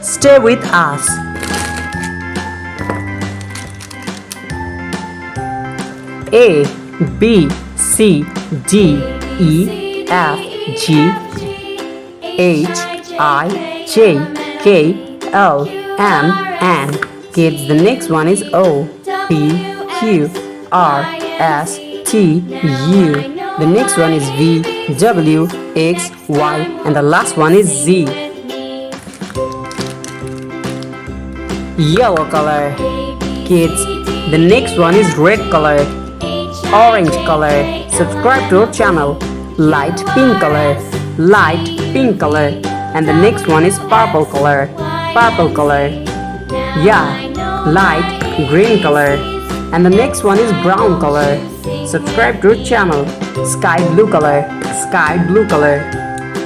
Stay with us. A, B, C, D, E, F, G, H, I, J, K, L, M, N. Kids, the next one is O, P, Q, R, S, T, U. The next one is V, W, X, Y, and the last one is Z. Yellow color. Kids, the next one is red color. Orange color. Subscribe to our channel. Light pink color. Light pink color. And the next one is purple color. Purple color. Yeah, light green color. And the next one is brown color. Subscribe to our channel. Sky blue color. Sky blue color.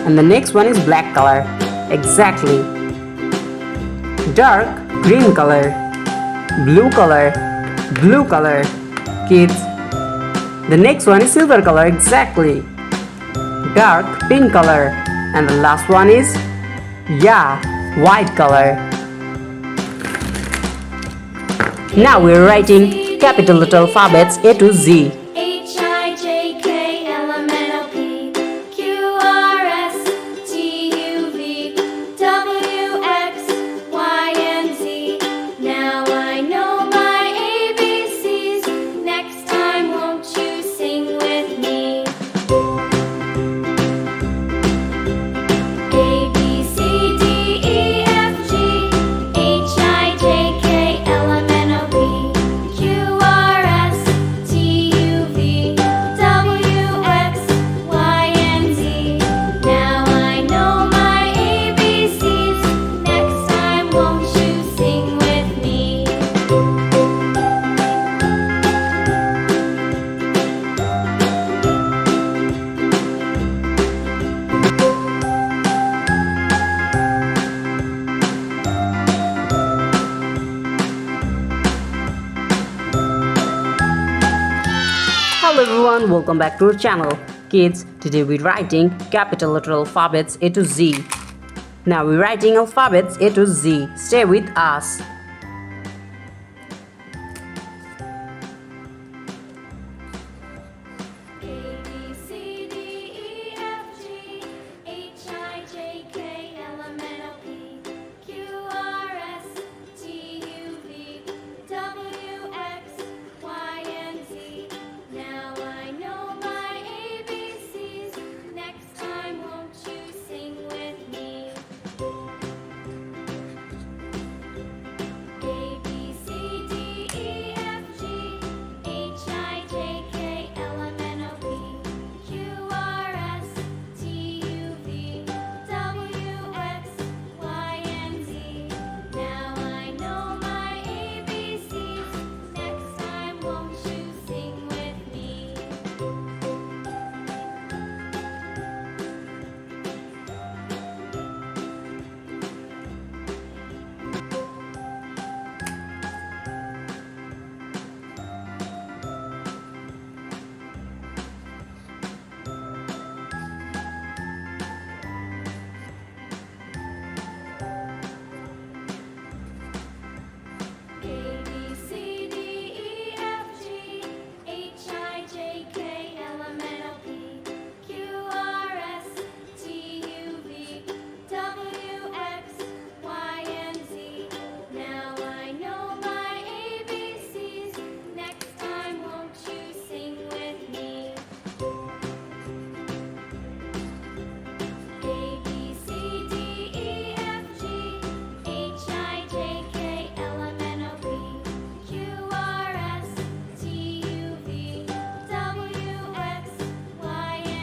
And the next one is black color. Exactly. Dark green color. Blue color. Blue color. Kids, the next one is silver color. Exactly. Dark pink color. And the last one is, yeah, white color. Now we're writing capital letter alphabets A to Z. Hello everyone, welcome back to our channel. Kids, today we're writing capital letter alphabets A to Z. Now we're writing alphabets A to Z. Stay with us.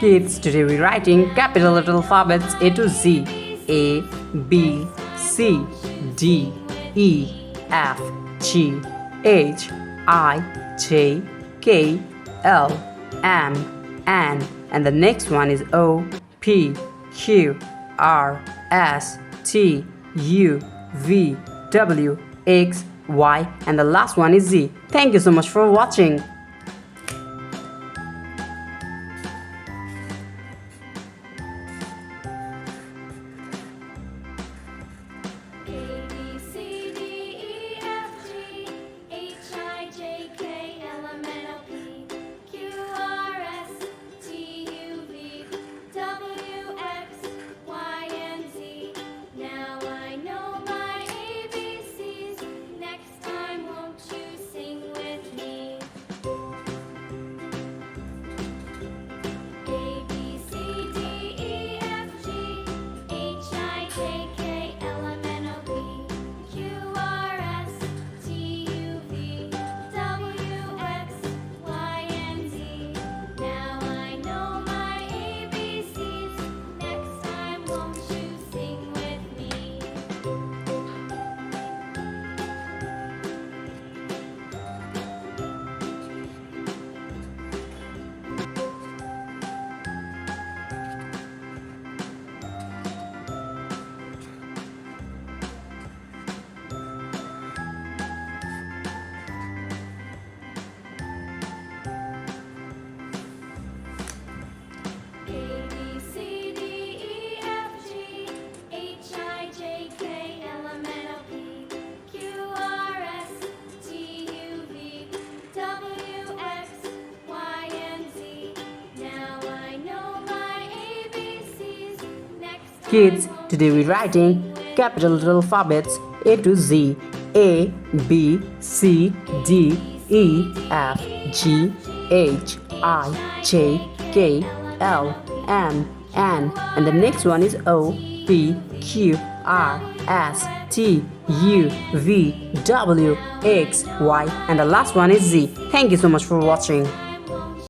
Kids, today we're writing capital letter alphabets A to Z. A, B, C, D, E, F, G, H, I, J, K, L, M, N. And the next one is O, P, Q, R, S, T, U, V, W, X, Y. And the last one is Z. Thank you so much for watching. Kids, today we're writing capital alphabets A to Z. A, B, C, D, E, F, G, H, I, J, K, L, M, N. And the next one is O, P, Q, R, S, T, U, V, W, X, Y. And the last one is Z. Thank you so much for watching.